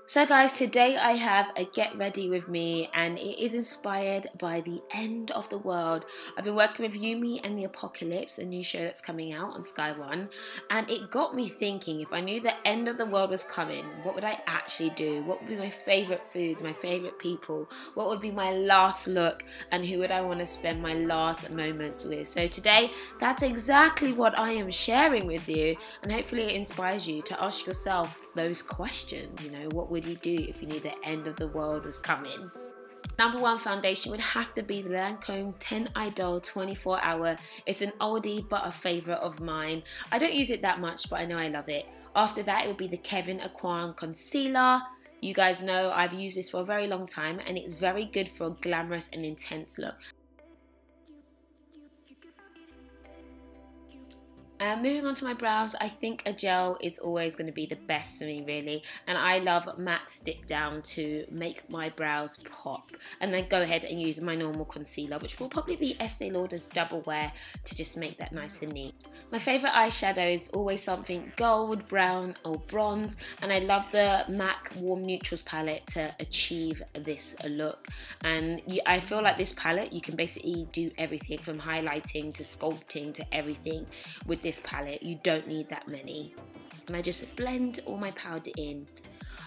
So guys, today I have a get ready with me and it is inspired by the end of the world. I've been working with Yumi and the Apocalypse, a new show that's coming out on Sky One, and it got me thinking, if I knew the end of the world was coming, what would I actually do? What would be my favourite foods, my favourite people? What would be my last look, and who would I want to spend my last moments with? So today, that's exactly what I am sharing with you, and hopefully it inspires you to ask yourself those questions. You know, what would you do if you knew the end of the world was coming? Number one foundation would have to be the Lancome 10 Idol 24 Hour. It's an oldie but a favourite of mine. I don't use it that much, but I know I love it. After that, it would be the Kevyn Aucoin Concealer. You guys know I've used this for a very long time and it's very good for a glamorous and intense look. Moving on to my brows, I think a gel is always going to be the best for me, really, and I love matte stick down to make my brows pop, and then go ahead and use my normal concealer, which will probably be Estee Lauder's Double Wear, to just make that nice and neat. My favourite eyeshadow is always something gold, brown or bronze, and I love the MAC Warm Neutrals palette to achieve this look. And I feel like this palette, you can basically do everything from highlighting to sculpting to everything with this palette. You don't need that many. And I just blend all my powder in.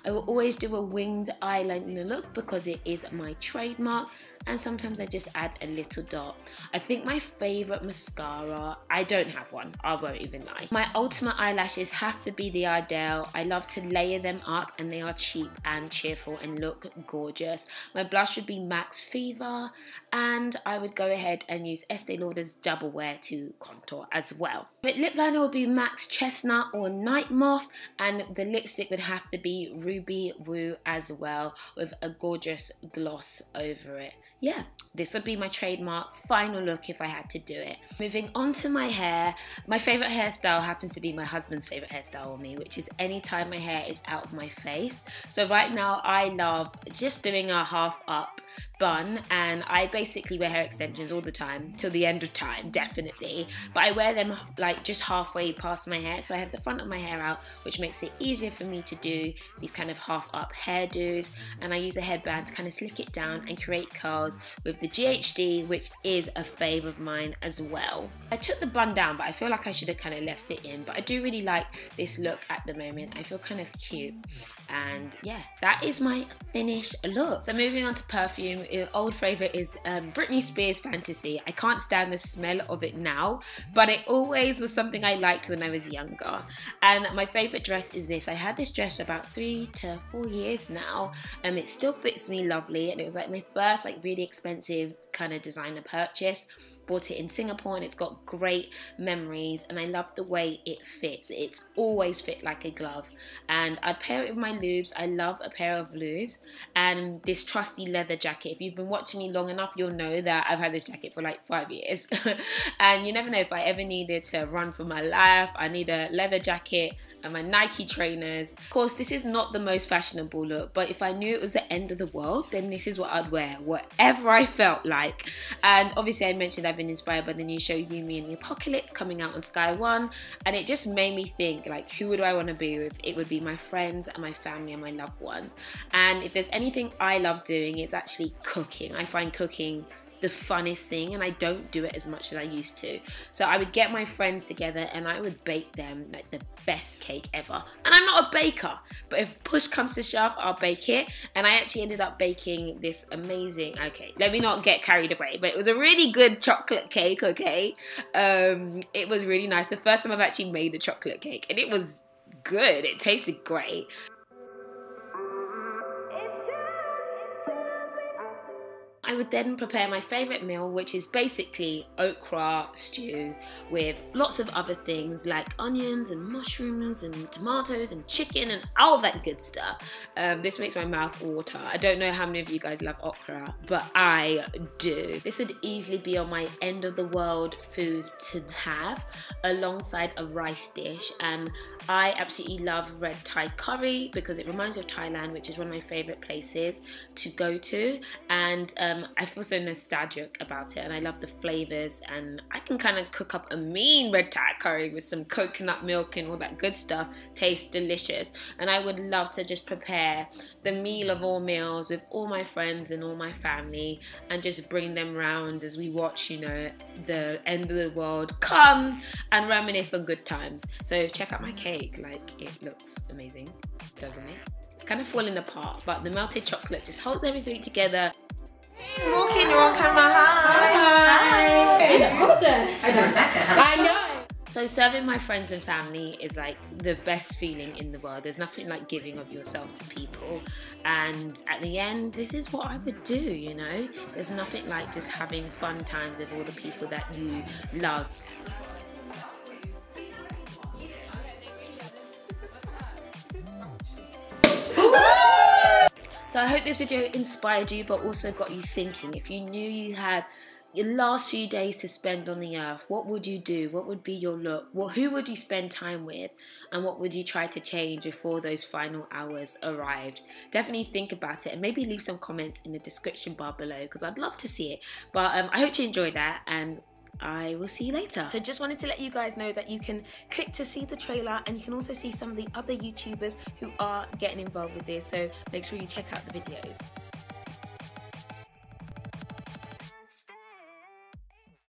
I will always do a winged eyeliner look because it is my trademark, and sometimes I just add a little dot. I think my favourite mascara, I don't have one, I won't even lie. My ultimate eyelashes have to be the Ardell. I love to layer them up and they are cheap and cheerful and look gorgeous. My blush would be Max Fever, and I would go ahead and use Estee Lauder's Double Wear to contour as well. But lip liner would be Max Chestnut or Night Moth, and the lipstick would have to be Ruby Woo as well, with a gorgeous gloss over it. Yeah, this would be my trademark final look if I had to do it. Moving on to my hair, my favourite hairstyle happens to be my husband's favourite hairstyle on me, which is anytime my hair is out of my face. So right now I love just doing a half up bun, and I basically wear hair extensions all the time till the end of time, definitely, but I wear them like just halfway past my hair, so I have the front of my hair out, which makes it easier for me to do these kind of half up hairdos, and I use a headband to kind of slick it down and create curls with the GHD, which is a fave of mine as well. I took the bun down, but I feel like I should have kind of left it in, but I do really like this look at the moment. I feel kind of cute, and yeah, that is my finished look. So moving on to perfume, old favourite is Britney Spears Fantasy. I can't stand the smell of it now, but it always was something I liked when I was younger. And my favourite dress is this. I had this dress about 3 to 4 years now, and it still fits me lovely, and it was like my first like really expensive kind of designer purchase. Bought it in Singapore and it's got great memories, and I love the way it fits. It's always fit like a glove, and I'd pair it with my lubes. I love a pair of lubes and this trusty leather jacket. If you've been watching me long enough, you'll know that I've had this jacket for like 5 years and you never know, if I ever needed to run for my life, I need a leather jacket and my Nike trainers. Of course, this is not the most fashionable look, but if I knew it was the end of the world, then this is what I'd wear, whatever I felt like. And obviously I mentioned I've been inspired by the new show Yumi and the Apocalypse coming out on Sky One, and it just made me think, like, who would I want to be with? It would be my friends and my family and my loved ones. And if there's anything I love doing, it's actually cooking. I find cooking the funnest thing, and I don't do it as much as I used to. So I would get my friends together and I would bake them like the best cake ever. And I'm not a baker, but if push comes to shove, I'll bake it. And I actually ended up baking this amazing, okay, let me not get carried away, but it was a really good chocolate cake, okay? It was really nice. The first time I've actually made a chocolate cake, and it was good. It tasted great. I would then prepare my favourite meal, which is basically okra stew with lots of other things like onions and mushrooms and tomatoes and chicken and all that good stuff. This makes my mouth water. I don't know how many of you guys love okra, but I do. This would easily be on my end of the world foods to have alongside a rice dish, and I absolutely love red Thai curry because it reminds me of Thailand, which is one of my favourite places to go to. And I feel so nostalgic about it, and I love the flavors, and I can kind of cook up a mean red Thai curry with some coconut milk and all that good stuff. Tastes delicious, and I would love to just prepare the meal of all meals with all my friends and all my family, and just bring them round as we watch, you know, the end of the world come and reminisce on good times. So check out my cake, like it looks amazing, doesn't it? It's kind of falling apart, but the melted chocolate just holds everything together. Walking, you're on camera. Hi. I know. So serving my friends and family is like the best feeling in the world. There's nothing like giving of yourself to people, and at the end, this is what I would do, you know. There's nothing like just having fun times with all the people that you love. So I hope this video inspired you, but also got you thinking. If you knew you had your last few days to spend on the earth, what would you do? What would be your look? Who would you spend time with? And what would you try to change before those final hours arrived? Definitely think about it, and maybe leave some comments in the description bar below, because I'd love to see it. But I hope you enjoyed that, and I will see you later. So just wanted to let you guys know that you can click to see the trailer, and you can also see some of the other YouTubers who are getting involved with this, so make sure you check out the videos.